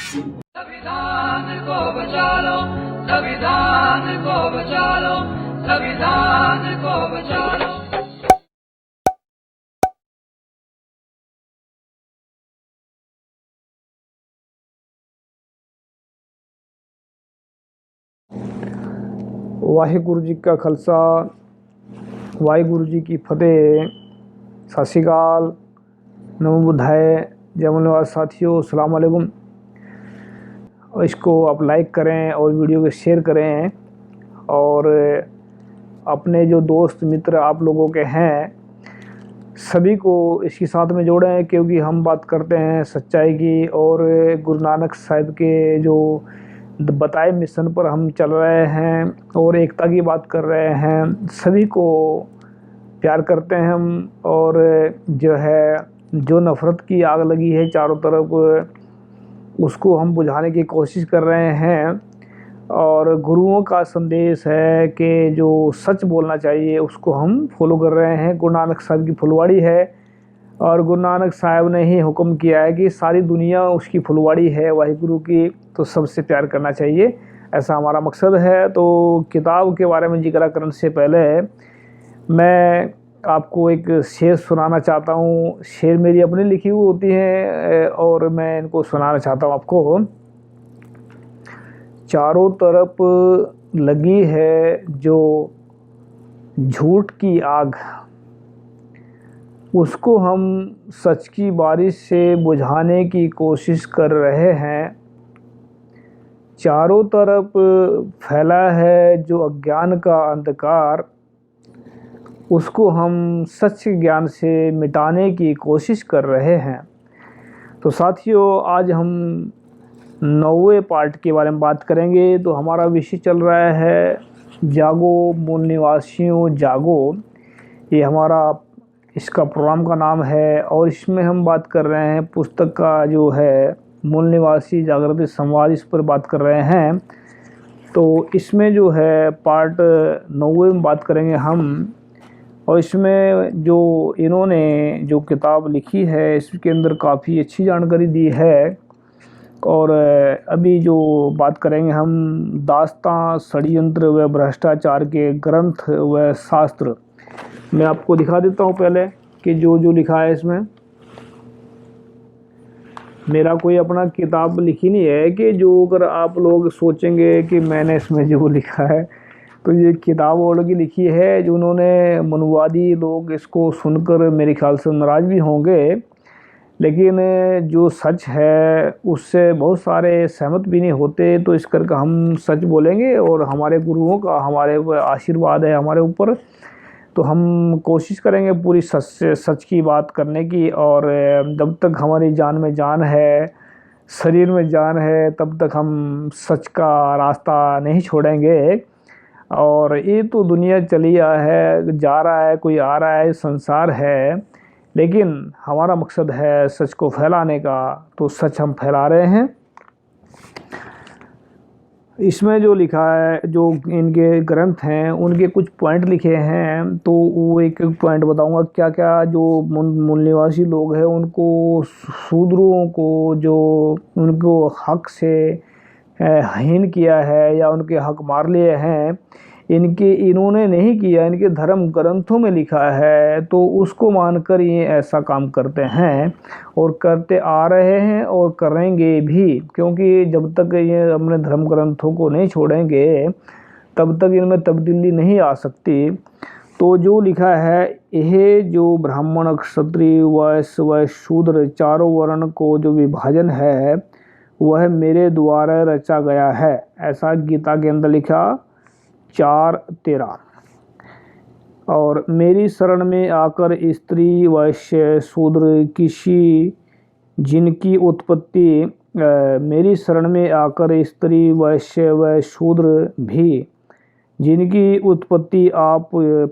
संविधान को बचा लो, संविधान को बचा लो, संविधान को बचा लो। ਵਾਹਿਗੁਰੂ ਜੀ ਕਾ ਖਾਲਸਾ, ਵਾਹਿਗੁਰੂ जी की फतेह। सत श्री अकाल, नमो बुद्धाय, जय मूल्यवान साथियों, अस्सलाम वालेकुम। इसको आप लाइक करें और वीडियो को शेयर करें और अपने जो दोस्त मित्र आप लोगों के हैं सभी को इसके साथ में जोड़ें, क्योंकि हम बात करते हैं सच्चाई की और गुरु नानक साहिब के जो बताए मिशन पर हम चल रहे हैं और एकता की बात कर रहे हैं। सभी को प्यार करते हैं हम और जो है जो नफ़रत की आग लगी है चारों तरफ उसको हम बुझाने की कोशिश कर रहे हैं। और गुरुओं का संदेश है कि जो सच बोलना चाहिए उसको हम फॉलो कर रहे हैं। गुरु नानक साहिब की फुलवाड़ी है और गुरु नानक साहिब ने ही हुक्म किया है कि सारी दुनिया उसकी फुलवाड़ी है वाहिगुरु की, तो सबसे प्यार करना चाहिए, ऐसा हमारा मकसद है। तो किताब के बारे में जिक्र करने से पहले मैं आपको एक शेर सुनाना चाहता हूँ। शेर मेरी अपनी लिखी हुई होती है और मैं इनको सुनाना चाहता हूँ आपको। चारों तरफ लगी है जो झूठ की आग, उसको हम सच की बारिश से बुझाने की कोशिश कर रहे हैं। चारों तरफ फैला है जो अज्ञान का अंधकार, उसको हम सच ज्ञान से मिटाने की कोशिश कर रहे हैं। तो साथियों, आज हम 9वें पार्ट के बारे में बात करेंगे। तो हमारा विषय चल रहा है जागो मूल निवासियों जागो, ये हमारा इसका प्रोग्राम का नाम है। और इसमें हम बात कर रहे हैं पुस्तक का जो है मूल निवासी जागृति संवाद, इस पर बात कर रहे हैं। तो इसमें जो है पार्ट 9वें में बात करेंगे हम। और इसमें जो इन्होंने जो किताब लिखी है इसके अंदर काफ़ी अच्छी जानकारी दी है। और अभी जो बात करेंगे हम दास्तां, षड्यंत्र व भ्रष्टाचार के ग्रंथ व शास्त्र। मैं आपको दिखा देता हूँ पहले कि जो लिखा है इसमें। मेरा कोई अपना किताब लिखी नहीं है कि जो अगर आप लोग सोचेंगे कि मैंने इसमें जो लिखा है, तो ये किताब और की लिखी है। जो उन्होंने मनुवादी लोग इसको सुनकर मेरे ख्याल से नाराज़ भी होंगे, लेकिन जो सच है उससे बहुत सारे सहमत भी नहीं होते। तो इस करके हम सच बोलेंगे और हमारे गुरुओं का हमारे आशीर्वाद है हमारे ऊपर, तो हम कोशिश करेंगे पूरी सच की बात करने की। और जब तक हमारी जान में जान है, शरीर में जान है, तब तक हम सच का रास्ता नहीं छोड़ेंगे। और ये तो दुनिया चली है, जा रहा है, कोई आ रहा है, संसार है, लेकिन हमारा मकसद है सच को फैलाने का, तो सच हम फैला रहे हैं। इसमें जो लिखा है, जो इनके ग्रंथ हैं उनके कुछ पॉइंट लिखे हैं, तो वो एक एक पॉइंट बताऊंगा। क्या क्या जो मूल निवासी लोग हैं उनको, शूद्रों को जो उनको हक से हीन किया है या उनके हक मार लिए हैं, इन्होंने नहीं किया, इनके धर्म ग्रंथों में लिखा है, तो उसको मानकर ये ऐसा काम करते हैं और करते आ रहे हैं और करेंगे भी। क्योंकि जब तक ये अपने धर्म ग्रंथों को नहीं छोड़ेंगे तब तक इनमें तब्दीली नहीं आ सकती। तो जो लिखा है, यह जो ब्राह्मण, क्षत्रिय, वैश्य व शूद्र चारों वर्ण को जो विभाजन है वह मेरे द्वारा रचा गया है, ऐसा गीता के अंदर लिखा 4:13। और मेरी शरण में आकर स्त्री, वैश्य, शूद्र किसी जिनकी उत्पत्ति मेरी शरण में आकर स्त्री, वैश्य व शूद्र भी जिनकी उत्पत्ति आप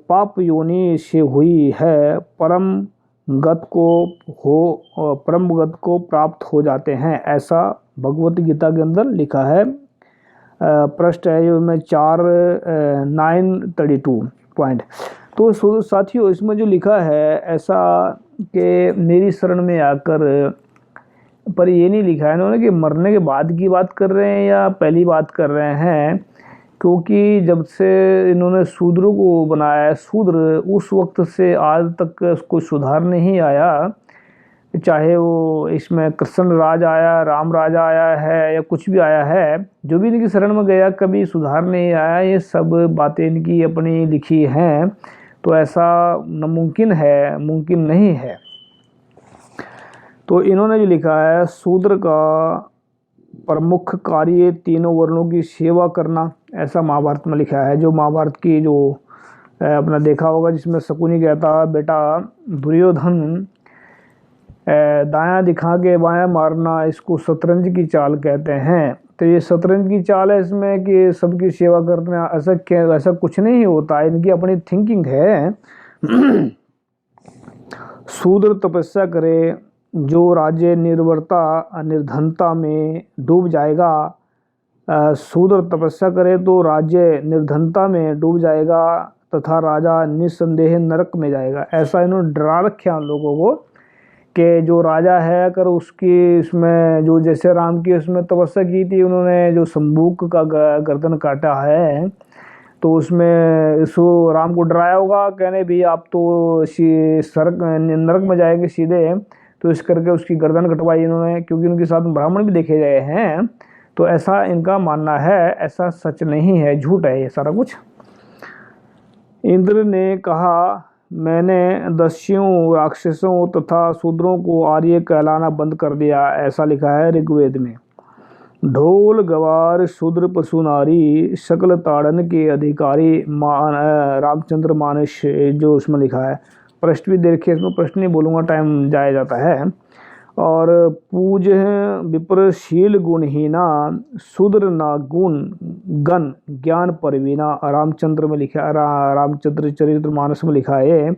पाप योनि से हुई है, परम गत को प्राप्त हो जाते हैं, ऐसा भगवत गीता के अंदर लिखा है। पृष्ठ है जो में 932 पॉइंट। तो साथियों, इसमें जो लिखा है ऐसा कि मेरी शरण में आकर पर ये नहीं लिखा है इन्होंने कि मरने के बाद की बात कर रहे हैं या पहली बात कर रहे हैं, क्योंकि जब से इन्होंने शूद्रों को बनाया है, शूद्र उस वक्त से आज तक उसको सुधार नहीं आया। चाहे वो इसमें कृष्ण राज आया, राम राजा आया है या कुछ भी आया है, जो भी इनकी शरण में गया कभी सुधार नहीं आया। ये सब बातें इनकी अपनी लिखी हैं, तो ऐसा नामुमकिन है, मुमकिन नहीं है। तो इन्होंने जो लिखा है, शूद्र का प्रमुख कार्य तीनों वर्णों की सेवा करना, ऐसा महाभारत में लिखा है। जो महाभारत की जो अपना देखा होगा, जिसमें शकुनी कहता बेटा दुर्योधन दायां दिखा के बायां मारना, इसको शतरंज की चाल कहते हैं। तो ये शतरंज की चाल है इसमें कि सबकी सेवा करना, ऐसा कुछ नहीं होता, इनकी अपनी थिंकिंग है। शूद्र तपस्या करे, जो राज्य निर्भरता निर्धनता में डूब जाएगा। शूद्र तपस्या करे तो राज्य निर्धनता में डूब जाएगा तथा राजा निस्संदेह नरक में जाएगा। ऐसा इन्होंने डरा रखा उन लोगों को कि जो राजा है, अगर उसकी इसमें जो जैसे राम की उसमें तपस्या की थी उन्होंने, जो शंबूक का गर्दन काटा है, तो उसमें इसको राम को डराया होगा, कहने भी आप तो नरक में जाएंगे सीधे। तो इस करके उसकी गर्दन कटवाई इन्होंने, क्योंकि उनके साथ ब्राह्मण भी देखे गए हैं। तो ऐसा इनका मानना है, ऐसा सच नहीं है, झूठ है ये सारा कुछ। इंद्र ने कहा, मैंने दस्युओं, राक्षसों तथा शूद्रों को आर्य कहलाना बंद कर दिया, ऐसा लिखा है ऋग्वेद में। ढोल गवार शूद्र पशु नारी, सकल ताड़न के अधिकारी रामचंद्र मानस, जो उसमें लिखा है। प्रश्न भी देखिए, इसमें प्रश्न नहीं बोलूँगा, टाइम जाया जाता है। और पूज विप्रशील गुणहीना, शूद्र ना गुण गण ज्ञान परवीना, रामचंद्र में लिखा, रामचंद्र चरित्र मानस में लिखा है।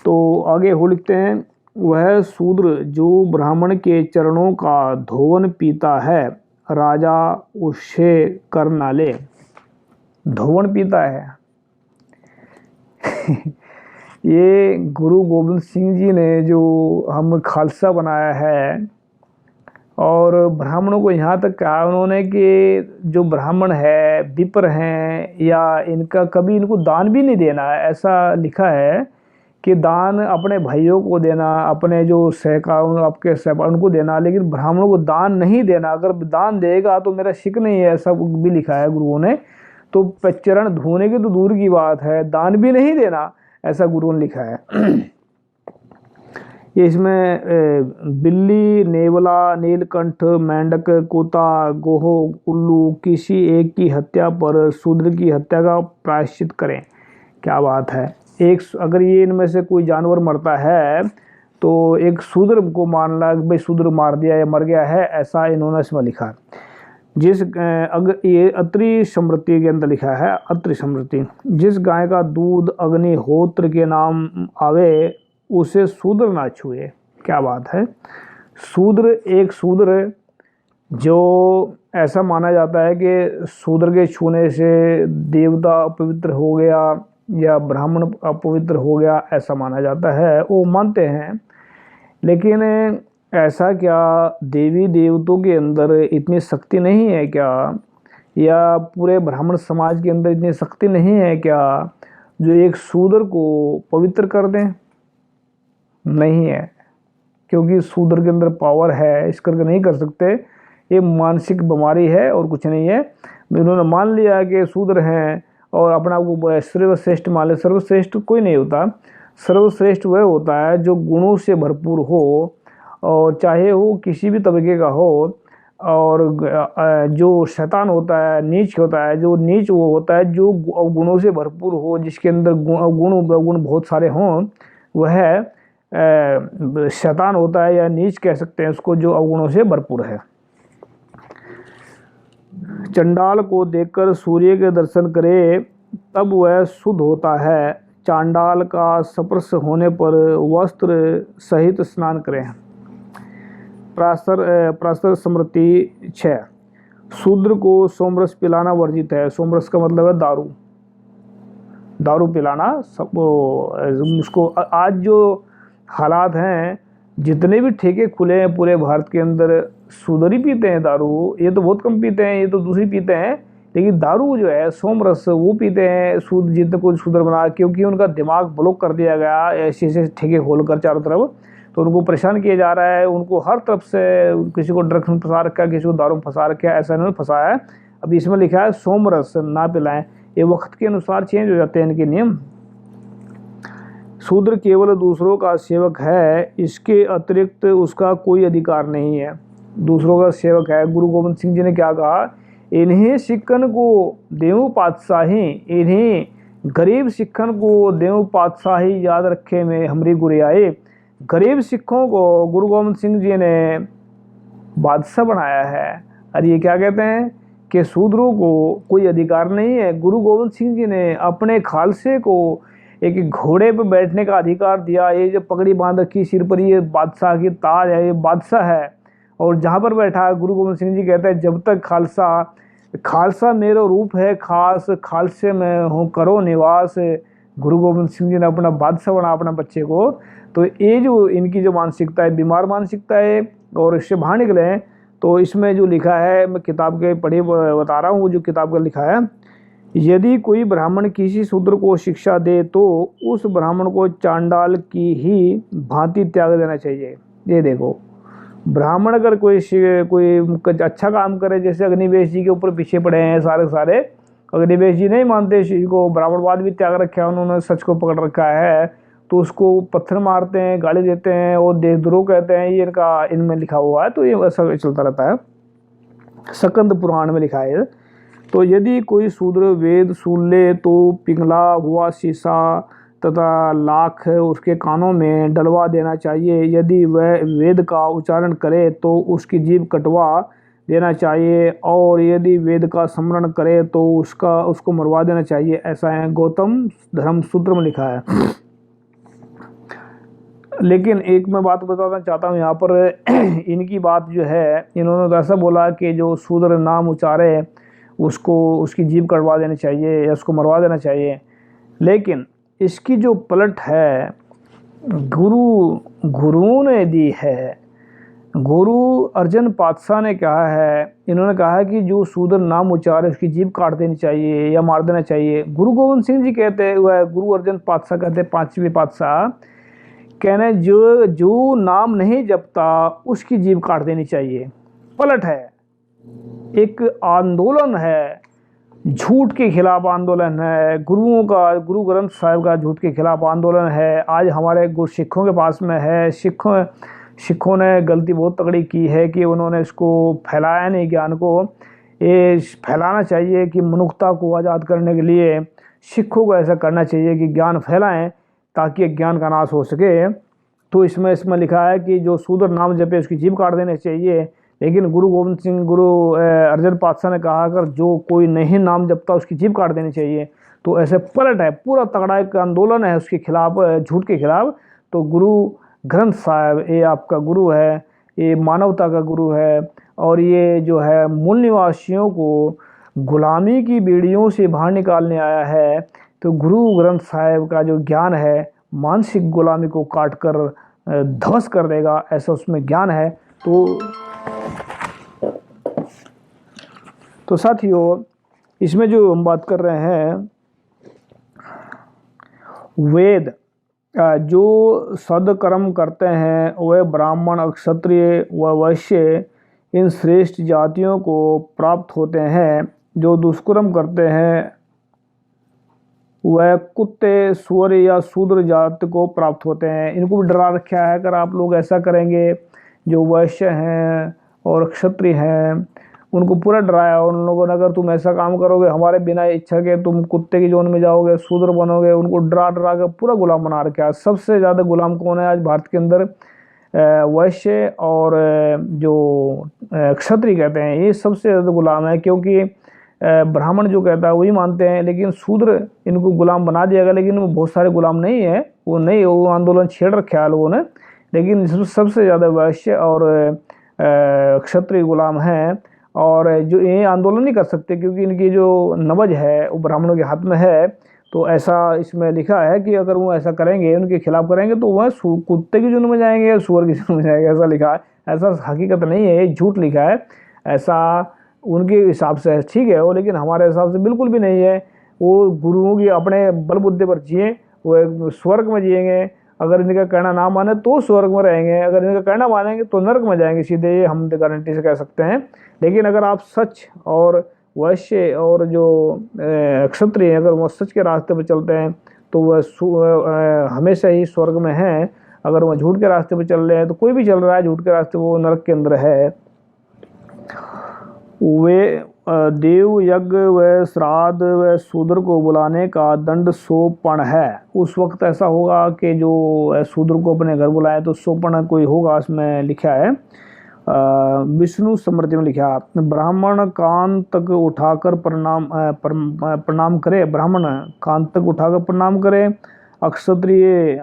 तो आगे हो लिखते हैं, वह शूद्र जो ब्राह्मण के चरणों का धोवन पीता है, राजा उससे कर ना ले। धोवन पीता है ये गुरु गोविंद सिंह जी ने जो हम खालसा बनाया है, और ब्राह्मणों को यहाँ तक कहा उन्होंने कि जो ब्राह्मण है, विप्र हैं, या इनका कभी इनको दान भी नहीं देना है। ऐसा लिखा है कि दान अपने भाइयों को देना, अपने जो सहकार आपके सहपाठी उनको देना, लेकिन ब्राह्मणों को दान नहीं देना। अगर दान देगा तो मेरा शिक नहीं है, ऐसा भी लिखा है गुरुओं ने। तो चरण धोने की तो दूर की बात है, दान भी नहीं देना, ऐसा गुरुओं ने लिखा है। ये इसमें बिल्ली, नेवला, नीलकंठ, मेंढक, कोता, गोहो, उल्लू किसी एक की हत्या पर शूद्र की हत्या का प्रायश्चित करें। क्या बात है। एक अगर ये इनमें से कोई जानवर मरता है तो एक शूद्र को मानना भाई शूद्र मार दिया या मर गया है, ऐसा इन्होंने इसमें लिखा। जिस अगर ये अत्रि स्मृति के अंदर लिखा है, अत्रि स्मृति, जिस गाय का दूध अग्निहोत्र के नाम आवे उसे शूद्र ना छुए। क्या बात है। शूद्र, एक शूद्र जो ऐसा माना जाता है कि शूद्र के छूने से देवता अपवित्र हो गया या ब्राह्मण अपवित्र हो गया, ऐसा माना जाता है, वो मानते हैं। लेकिन ऐसा क्या देवी देवताओं के अंदर इतनी शक्ति नहीं है क्या, या पूरे ब्राह्मण समाज के अंदर इतनी शक्ति नहीं है क्या जो एक शूद्र को पवित्र कर दें? नहीं है, क्योंकि शूद्र के अंदर पावर है, इस करके नहीं कर सकते। ये मानसिक बीमारी है और कुछ नहीं है। इन्होंने मान लिया कि शूद्र हैं और अपना को सर्वश्रेष्ठ मान ले। सर्वश्रेष्ठ कोई नहीं होता, सर्वश्रेष्ठ वह होता है जो गुणों से भरपूर हो, और चाहे वो किसी भी तबके का हो। और जो शैतान होता है, नीच होता है, जो नीच वो होता है जो गुणों से भरपूर हो, जिसके अंदर गुण बहुत सारे हों, वह शैतान होता है, या नीच कह सकते हैं उसको, जो अवगुणों से भरपूर है। चंडाल को देखकर सूर्य के दर्शन करे तब वह शुद्ध होता है। चांडाल का स्पर्श होने पर वस्त्र सहित स्नान करें। प्रास्तर स्मृति 6। शूद्र को सोमरस पिलाना वर्जित है। सोमरस का मतलब है दारू, दारू पिलाना। सब उसको आज जो हालात हैं जितने भी ठेके खुले हैं पूरे भारत के अंदर, शूद्र ही पीते हैं दारू। ये तो बहुत कम पीते हैं, ये तो दूसरी पीते हैं, लेकिन दारू जो है सोमरस वो पीते हैं शूद्र, जितने को शूद्र बना, क्योंकि उनका दिमाग ब्लॉक कर दिया गया ऐसे ऐसे ठेके खोलकर चारों तरफ। तो उनको परेशान किया जा रहा है, उनको हर तरफ से, किसी को ड्रग्स में फंसा रखा है, किसी को दारू में फंसा रखा है, ऐसा इन्होंने फंसाया है। अभी इसमें लिखा है सोमरस ना पिलाएं। ये वक्त के अनुसार चेंज हो जाते हैं इनके नियम। शूद्र केवल दूसरों का सेवक है, इसके अतिरिक्त उसका कोई अधिकार नहीं है। दूसरों का सेवक है। गुरु गोविंद सिंह जी ने क्या कहा, इन्हें सिखन को देव पातशाही, इन्हें गरीब सिखन को देव पातशाही, याद रखे में हमरी गुरु आए। गरीब सिखों को गुरु गोविंद सिंह जी ने बादशाह बनाया है। और ये क्या कहते हैं कि शूद्रों को कोई अधिकार नहीं है। गुरु गोविंद सिंह जी ने अपने खालसे को एक घोड़े पर बैठने का अधिकार दिया। ये जो पगड़ी बांध रखी सिर पर, ये बादशाह की ताज है, ये बादशाह है। और जहाँ पर बैठा है गुरु गोविंद सिंह जी कहते हैं, जब तक खालसा मेरा रूप है खास, खालसे में हूँ करो निवास। गुरु गोविंद सिंह जी ने अपना बादशाह बना अपना बच्चे को। तो ये जो इनकी जो मानसिकता है, बीमार मानसिकता है, और इससे बाहर निकले। तो इसमें जो लिखा है, मैं किताब के पढ़े बता रहा हूँ, वो जो किताब का लिखा है, यदि कोई ब्राह्मण किसी शूद्र को शिक्षा दे तो उस ब्राह्मण को चांडाल की ही भांति त्याग देना चाहिए। ये देखो, ब्राह्मण अगर कोई अच्छा काम करे, जैसे अग्निवेश जी के ऊपर पीछे पड़े हैं सारे, अग्निवेश जी नहीं मानते इसी को, ब्राह्मणवाद भी त्याग रखा है उन्होंने, सच को पकड़ रखा है, तो उसको पत्थर मारते हैं, गाली देते हैं और देशद्रोह कहते हैं। ये इनका इनमें लिखा हुआ है, तो ये ऐसा चलता रहता है। सकंद पुराण में लिखा है। तो यदि कोई शूद्र वेद सुन ले तो पिघला हुआ शीशा तथा लाख उसके कानों में डलवा देना चाहिए। यदि वह वेद का उच्चारण करे तो उसकी जीभ कटवा देना चाहिए, और यदि वेद का स्मरण करे तो उसको मरवा देना चाहिए। ऐसा है गौतम धर्म सूत्र में लिखा है। लेकिन एक मैं बात बताना चाहता हूँ यहाँ पर, इनकी बात जो है, इन्होंने तो ऐसा बोला कि जो शूद्र नाम उच्चारे उसको उसकी जीभ कटवा देनी चाहिए या उसको मरवा देना चाहिए। लेकिन इसकी जो पलट है गुरुओं ने दी है। गुरु अर्जन पातशाह ने कहा है, इन्होंने कहा है कि जो शूद्र नाम उच्चारे उसकी जीभ काट देनी चाहिए या मार देना चाहिए। गुरु गोविंद सिंह जी कहते हैं, गुरु अर्जन पातशाह कहते हैं, 5वें पातशाह कहने, जो नाम नहीं जपता उसकी जीभ काट देनी चाहिए। पलट है, एक आंदोलन है, झूठ के खिलाफ आंदोलन है, गुरु ग्रंथ साहिब का झूठ के खिलाफ आंदोलन है। आज हमारे सिखों के पास में है। सिखों ने गलती बहुत तगड़ी की है कि उन्होंने इसको फैलाया नहीं, ज्ञान को। ये फैलाना चाहिए कि मनुष्यता को आज़ाद करने के लिए सिखों को ऐसा करना चाहिए कि ज्ञान फैलाएं ताकि ज्ञान का नाश हो सके। तो इसमें लिखा है कि जो शूद्र नाम जपे उसकी जीभ काट देनी चाहिए। लेकिन गुरु गोविंद सिंह, गुरु अर्जन पातशाह ने कहा, अगर जो कोई नहीं नाम जपता उसकी जीभ काट देनी चाहिए। तो ऐसे पलट है, पूरा तगड़ा एक आंदोलन है उसके खिलाफ, झूठ के खिलाफ। तो गुरु ग्रंथ साहिब ये आपका गुरु है, ये मानवता का गुरु है, और ये जो है मूल निवासियों को गुलामी की बेड़ियों से बाहर निकालने आया है। तो गुरु ग्रंथ साहिब का जो ज्ञान है मानसिक गुलामी को काट कर ध्वस्त कर देगा, ऐसा उसमें ज्ञान है। तो साथियों, इसमें जो हम बात कर रहे हैं, वेद जो सदकर्म करते हैं वह ब्राह्मण, क्षत्रिय व वैश्य इन श्रेष्ठ जातियों को प्राप्त होते हैं। जो दुष्कर्म करते हैं वह कुत्ते, सुअर या शूद्र जात को प्राप्त होते हैं। इनको भी डरा रखा है, अगर आप लोग ऐसा करेंगे, जो वैश्य हैं और क्षत्रिय हैं उनको पूरा डराया उन लोगों ने, अगर तुम ऐसा काम करोगे हमारे बिना इच्छा के तुम कुत्ते की जोन में जाओगे, शूद्र बनोगे। उनको डरा के पूरा गुलाम बना रखा है। सबसे ज़्यादा गुलाम कौन है आज भारत के अंदर? वैश्य और जो क्षत्रिय कहते हैं, ये सबसे ज़्यादा गुलाम है। क्योंकि ब्राह्मण जो कहता है वही मानते हैं, लेकिन शूद्र इनको गुलाम बना दिया गया। लेकिन वो बहुत सारे गुलाम नहीं है, वो आंदोलन छेड़ रखा है लोगों ने। लेकिन सबसे ज़्यादा वैश्य और क्षत्रिय गुलाम हैं, और जो ये आंदोलन नहीं कर सकते क्योंकि इनकी जो नब्ज है वो ब्राह्मणों के हाथ में है। तो ऐसा इसमें लिखा है कि अगर वो ऐसा करेंगे, उनके खिलाफ करेंगे, तो वह कुत्ते की जुर्म में जाएंगे या सूअर की जुर्म में जाएंगे, ऐसा लिखा है। ऐसा हकीकत नहीं है, ये झूठ लिखा है। ऐसा उनके हिसाब से ठीक है वो, लेकिन हमारे हिसाब से बिल्कुल भी नहीं है। वो गुरुओं की अपने बलबुद्धि पर जिए, वो स्वर्ग में जिएंगे। अगर इनका कहना ना माने तो स्वर्ग में रहेंगे, अगर इनका कहना मानेंगे तो नरक में जाएंगे सीधे, ये हम गारंटी से कह सकते हैं। लेकिन अगर आप सच और वैश्य और जो क्षत्रिय, अगर वो सच के रास्ते पर चलते हैं तो वह हमेशा ही स्वर्ग में हैं। अगर वह झूठ के रास्ते पर चल रहे हैं, तो कोई भी चल रहा है झूठ के रास्ते, वो नरक के अंदर है। वे देव यज्ञ व श्राद्ध व शूद्र को बुलाने का दंड 100 है। उस वक्त ऐसा होगा कि जो शूद्र को अपने घर बुलाए तो 100 कोई होगा, इसमें लिखा है। विष्णु स्मृति में लिखा, ब्राह्मण कान तक उठाकर प्रणाम करे, ब्राह्मण कान तक उठाकर प्रणाम करे, अक्षत्रिय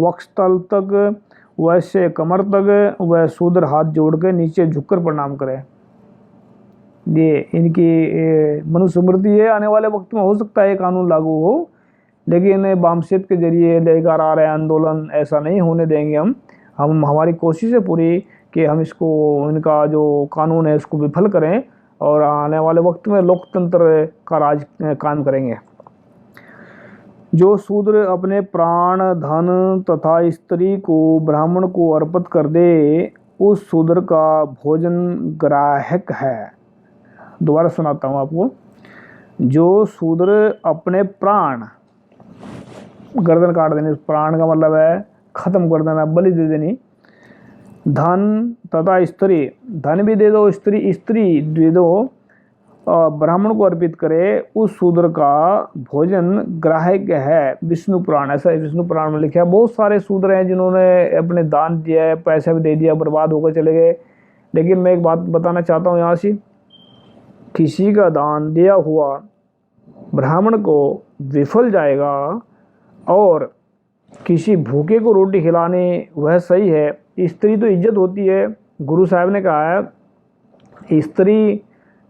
वक्षतल तक, वैश्य कमर तक, वह शूद्र हाथ जोड़ के नीचे झुककर प्रणाम करे। ये इनकी मनुस्मृति है। आने वाले वक्त में हो सकता है कानून लागू हो, लेकिन बामसेप के जरिए लेकर आ रहे आंदोलन, ऐसा नहीं होने देंगे हम हमारी कोशिश है पूरी कि हम इसको, इनका जो कानून है उसको विफल करें और आने वाले वक्त में लोकतंत्र का राज कायम करेंगे। जो शूद्र अपने प्राण धन तथा स्त्री को ब्राह्मण को अर्पित कर दे, उस शूद्र का भोजन ग्राहक है। दोबारा सुनाता हूँ आपको। जो शूद्र अपने प्राण, गर्दन काट देनी, प्राण का मतलब है खत्म कर देना, बलि दे देनी, धन तथा स्त्री, धन भी दे दो, स्त्री दे दो, ब्राह्मण को अर्पित करे, उस शूद्र का भोजन ग्राहक है। विष्णु पुराण, ऐसा विष्णु पुराण में लिखा है। बहुत सारे शूद्र हैं जिन्होंने अपने दान दिया है, पैसा भी दे दिया, बर्बाद होकर चले गए। लेकिन मैं एक बात बताना चाहता हूँ यहाँ से, किसी का दान दिया हुआ ब्राह्मण को विफल जाएगा और किसी भूखे को रोटी खिलानी वह सही है। स्त्री तो इज्जत होती है। गुरु साहब ने कहा है स्त्री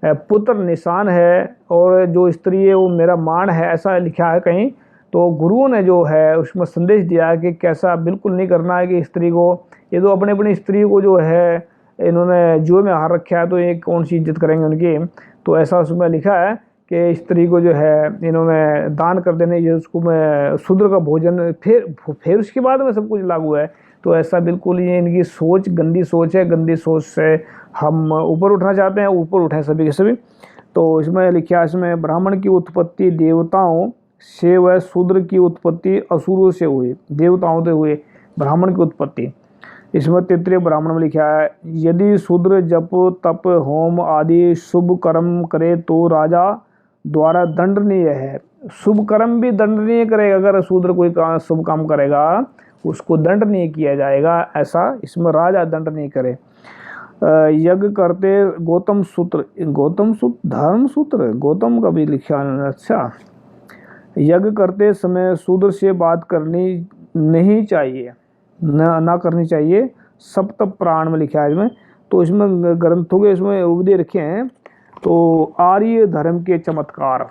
पुत्र निशान है और जो स्त्री है वो मेरा मान है, ऐसा लिखा है कहीं। तो गुरुओं ने जो है उसमें संदेश दिया है कि कैसा बिल्कुल नहीं करना है कि स्त्री को, ये तो अपनी स्त्री को जो है इन्होंने जुए में हार रखा है, तो ये कौन सी इज्जत करेंगे उनकी। तो ऐसा उसमें लिखा है कि स्त्री को जो है इन्होंने दान कर देने, ये उसको मैं शूद्र का भोजन, फिर उसके बाद में सब कुछ लागू है। तो ऐसा बिल्कुल ये इनकी सोच गंदी सोच है। गंदी सोच से हम ऊपर उठना चाहते हैं, ऊपर उठें सभी के सभी। तो इसमें लिखा है, इसमें ब्राह्मण की उत्पत्ति देवताओं से व शूद्र की उत्पत्ति असुरों से हुई। देवताओं से हुए ब्राह्मण की उत्पत्ति। इसमें तैत्तिरीय ब्राह्मण में लिखा है, यदि शूद्र जप तप होम आदि शुभ कर्म करे तो राजा द्वारा दंडनीय है। शुभ कर्म भी दंडनीय करेगा, अगर शूद्र कोई शुभ काम करेगा उसको दंडनीय किया जाएगा, ऐसा इसमें राजा दंड नहीं करे। यज्ञ करते गौतम सूत्र धर्म सूत्र, गौतम का भी लिखा। अच्छा, यज्ञ करते समय शूद्र से बात करनी नहीं चाहिए, ना करनी चाहिए। सप्त प्राण में लिखा है इसमें। तो इसमें ग्रंथों के इसमें उपदेश रखे हैं। तो आर्य धर्म के चमत्कार,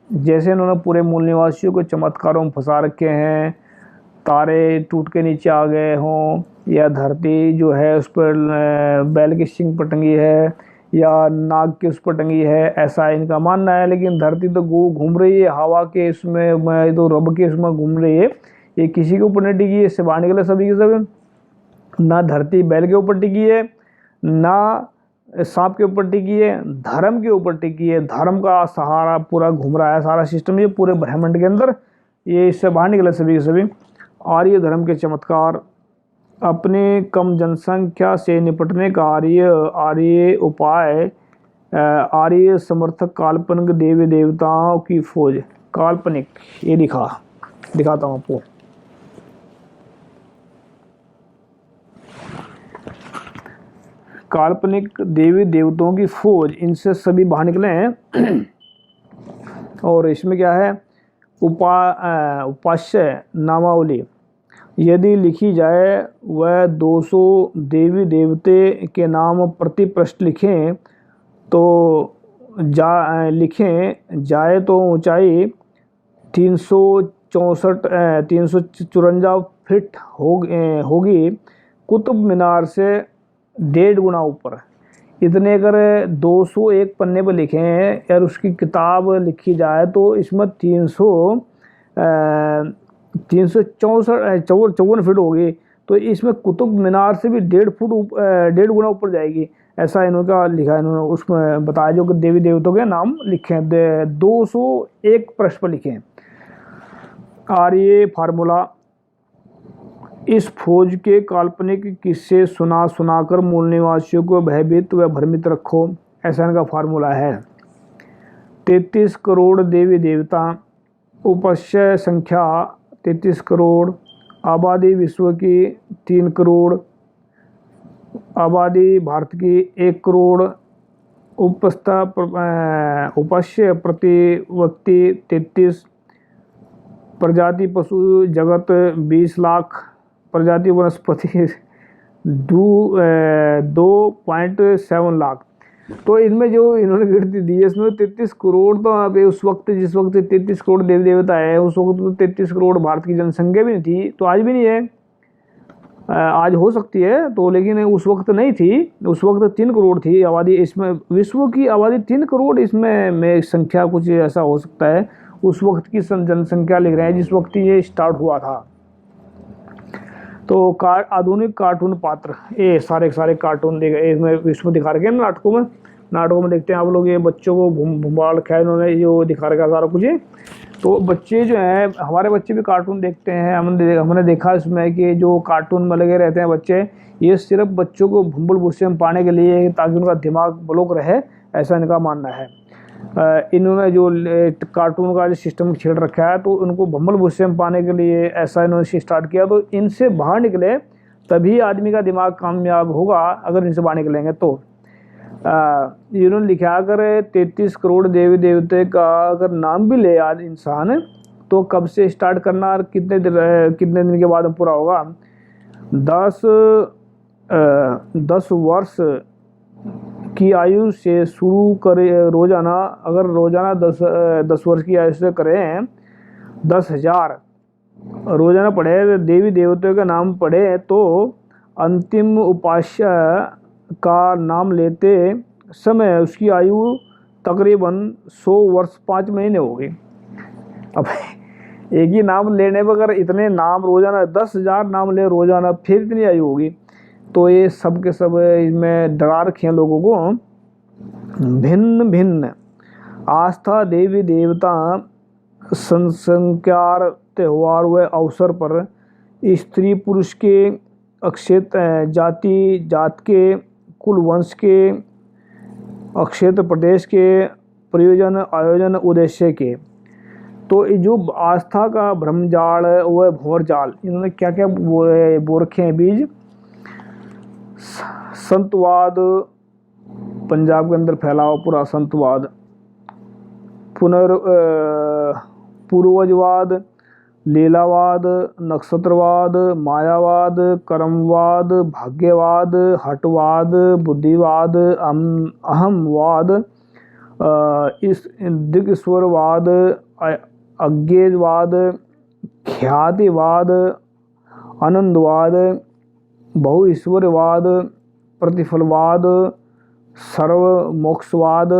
जैसे इन्होंने पूरे मूल निवासियों को चमत्कारों में फंसा रखे हैं, तारे टूट के नीचे आ गए हों, या धरती जो है उस पर बैल की सिंग पर टंगी है या नाग के उस पर टंगी है, ऐसा इनका मानना है। लेकिन धरती तो घूम रही है हवा के इसमें, तो रब के इसमें घूम रही है, ये किसी के ऊपर नहीं टिकी है। इससे बाहर निकले सभी के सब। ना धरती बैल के ऊपर टिकी है, ना सांप के ऊपर टिकी है, धर्म के ऊपर टिकी है। धर्म का सहारा पूरा घूम रहा है सारा सिस्टम, ये पूरे ब्रह्मांड के अंदर, ये इससे बाहर निकले सभी के सभी। आर्य धर्म के चमत्कार, अपने कम जनसंख्या से निपटने का आर्य उपाय, आर्य समर्थक काल्पनिक देवी देवताओं की फौज। काल्पनिक, ये दिखाता हूँ आपको। काल्पनिक देवी देवताओं की फौज, इनसे सभी बाहर निकले हैं। और इसमें क्या है, उपास्य नामावली यदि लिखी जाए, वह 200 देवी देवते के नाम प्रति पृष्ठ लिखें तो लिखें जाए तो ऊंचाई 354 फीट होगी, कुतुब मीनार से 1.5 गुना ऊपर। इतने अगर 201 पन्ने पर लिखे हैं और उसकी किताब लिखी जाए तो इसमें 354 फीट होगी, तो इसमें कुतुब मीनार से भी 1.5 गुना ऊपर जाएगी। ऐसा इन्होंने लिखा है, इन्होंने उसमें बताया जो कि देवी देवताओं के नाम लिखे हैं 201 पृष्ठ पर लिखे हैं। और ये फार्मूला, इस फौज के काल्पनिक किस्से सुनाकर मूल निवासियों को भयभीत व भ्रमित रखो, ऐसा इनका फार्मूला है। 33 करोड़ देवी देवता, उपस्य संख्या 33 करोड़, आबादी विश्व की 3 करोड़, आबादी भारत की 1 करोड़, उपस्य प्रति व्यक्ति 33, प्रजाति पशु जगत 20 लाख, प्रजाति वनस्पति 2.7 लाख। तो इनमें जो इन्होंने गिनती दी है इसमें 33 करोड़, तो अभी उस वक्त जिस वक्त 33 करोड़ देवी देवता है उस वक्त तो 33 करोड़ भारत की जनसंख्या भी नहीं थी, तो आज भी नहीं है, आज हो सकती है तो, लेकिन उस वक्त नहीं थी। उस वक्त 3 करोड़ थी आबादी, इसमें विश्व की आबादी 3 करोड़, इसमें संख्या कुछ ऐसा हो सकता है। उस वक्त की जनसंख्या लिख रहे हैं जिस वक्त ये स्टार्ट हुआ था। तो आधुनिक कार्टून पात्र, ये सारे कार्टून इसमें विश्व दिखा रखे हैं नाटकों में देखते हैं आप लोग। ये बच्चों को भूबाल रखा है इन्होंने, जो दिखा रखा है सारा कुछ। तो बच्चे जो हैं, हमारे बच्चे भी कार्टून देखते हैं। हमने देखा इसमें कि जो कार्टून में लगे रहते हैं बच्चे, ये सिर्फ बच्चों को भंबल भुस्से में पाने के लिए, ताकि उनका दिमाग ब्लॉक रहे, ऐसा इनका मानना है। इन्होंने जो कार्टून का जो सिस्टम छेड़ रखा है तो उनको भंबल भुस्से में पाने के लिए ऐसा इन्होंने स्टार्ट किया। तो इनसे बाहर निकले तभी आदमी का दिमाग कामयाब होगा, अगर इनसे बाहर निकलेंगे तो। इन्होंने लिखा अगर 33 करोड़ देवी देवते का अगर नाम भी ले आज इंसान, तो कब से स्टार्ट करना और कितने दिन के बाद पूरा होगा। 10 वर्ष की आयु से शुरू करे रोजाना, अगर रोजाना 10 वर्ष की आयु से करें 10,000 रोजाना पढ़े, देवी देवताओं का नाम पढ़े, तो अंतिम उपास्य का नाम लेते समय उसकी आयु तकरीबन 100 वर्ष 5 महीने होगी। अब एक ही नाम लेने पर अगर इतने नाम रोजाना 10,000 नाम ले रोजाना, फिर इतनी आयु होगी। तो ये सब के सब इसमें डरा रखे हैं लोगों को। भिन्न भिन्न आस्था देवी देवता संस्कार त्योहार व अवसर पर स्त्री पुरुष के अक्षेत्र जात के कुल वंश के अक्षेत्र प्रदेश के प्रयोजन आयोजन उद्देश्य के। तो जो आस्था का भ्रमजाल व भंवर जाल, इन्होंने क्या क्या बो रखे हैं बीज। संतवाद, पंजाब के अंदर फैला हुआ पूरा संतवाद, पूर्वजवाद, लीलावाद, नक्षत्रवाद, मायावाद, कर्मवाद, भाग्यवाद, हटवाद, बुद्धिवाद, अहमवाद, इस दिग्स्वरवाद, अज्ञेयवाद, ख्यातिवाद, आनंदवाद, बहुईश्वरवाद, प्रतिफलवाद, सर्वमोक्षवाद,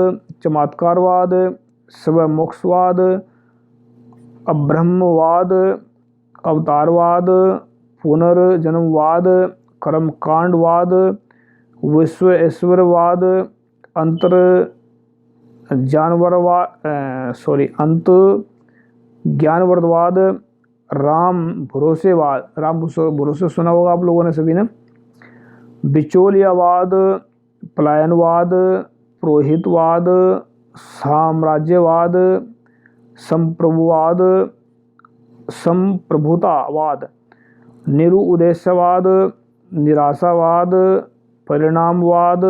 चमत्कारवाद, स्वमोक्षवाद, अब्रह्मवाद, अवतारवाद, पुनर्जन्मवाद, कर्मकांडवाद, विश्वेश्वरवाद, अंत ज्ञानवर्धवाद, राम भरोसे सुना होगा आप लोगों ने सभी ने। बिचौलियावाद, पलायनवाद, पुरोहितवाद, साम्राज्यवाद, संप्रभुतावाद, निरुद्देश्यवाद, निराशावाद, परिणामवाद,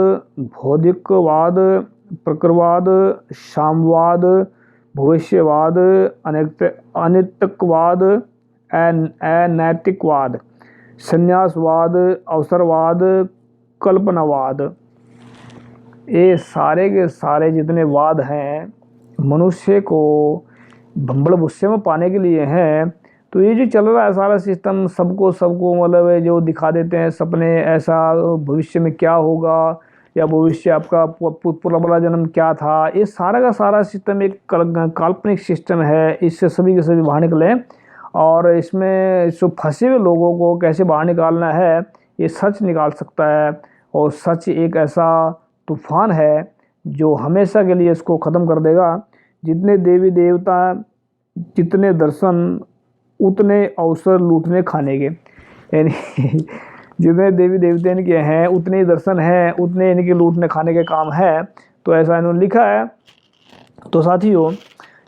भौतिकवाद, प्रकृतिवाद, साम्यवाद, भविष्यवाद, अनैतिकवाद, अनैतिकवाद, संन्यासवाद, अवसरवाद, कल्पनावाद। ये सारे के सारे जितने वाद हैं, मनुष्य को भंबल भुस्से में पाने के लिए है। तो ये जो चल रहा है सारा सिस्टम, सबको मतलब जो दिखा देते हैं सपने, ऐसा भविष्य में क्या होगा या भविष्य आपका पूरा बड़ा जन्म क्या था, ये सारा का सारा सिस्टम एक काल्पनिक सिस्टम है। इससे सभी के सभी बाहर निकले, और इसमें जो फंसे हुए लोगों को कैसे बाहर निकालना है, ये सच निकाल सकता है। और सच एक ऐसा तूफान है जो हमेशा के लिए इसको ख़त्म कर देगा। जितने देवी देवता, जितने दर्शन, उतने अवसर लूटने खाने के, यानी जितने देवी देवता इनके हैं उतने ही दर्शन हैं, उतने इनके लूटने खाने के काम है। तो ऐसा इन्होंने लिखा है। तो साथियों,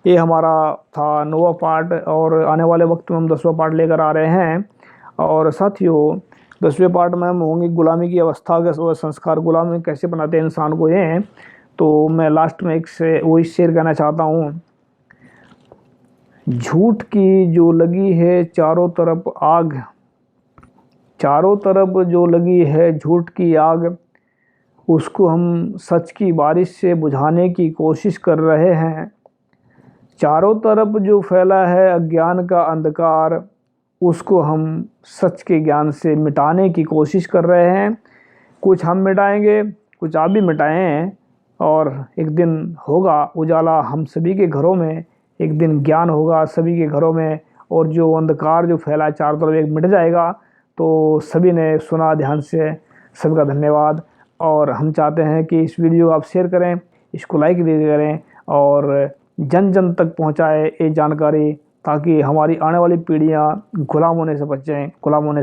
ये हमारा था 9वां पार्ट, और आने वाले वक्त में हम 10वां पार्ट लेकर आ रहे हैं। और साथियों, 10वें पार्ट में हम होंगे गुलामी की अवस्था के संस्कार, गुलामी कैसे बनाते हैं इंसान को, ये। तो मैं लास्ट में वही शेयर करना चाहता हूँ। झूठ की जो लगी है चारों तरफ आग, चारों तरफ जो लगी है झूठ की आग, उसको हम सच की बारिश से बुझाने की कोशिश कर रहे हैं। चारों तरफ जो फैला है अज्ञान का अंधकार, उसको हम सच के ज्ञान से मिटाने की कोशिश कर रहे हैं। कुछ हम मिटाएंगे, कुछ आप भी मिटाएं, और एक दिन होगा उजाला हम सभी के घरों में, एक दिन ज्ञान होगा सभी के घरों में, और जो अंधकार जो फैला है चारों तरफ एक मिट जाएगा। तो सभी ने सुना ध्यान से, सबका धन्यवाद। और हम चाहते हैं कि इस वीडियो को आप शेयर करें, इसको लाइक भी करें, और जन जन तक पहुंचाए ये जानकारी, ताकि हमारी आने वाली पीढ़ियां गुलाम होने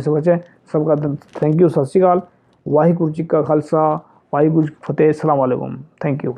से बचें। सबका थैंक यू, सत श्री अकाल, वाहिगुरु जी का खालसा, वाहिगुरु जी की फतेह, अस्सलाम वालेकुम, थैंक यू।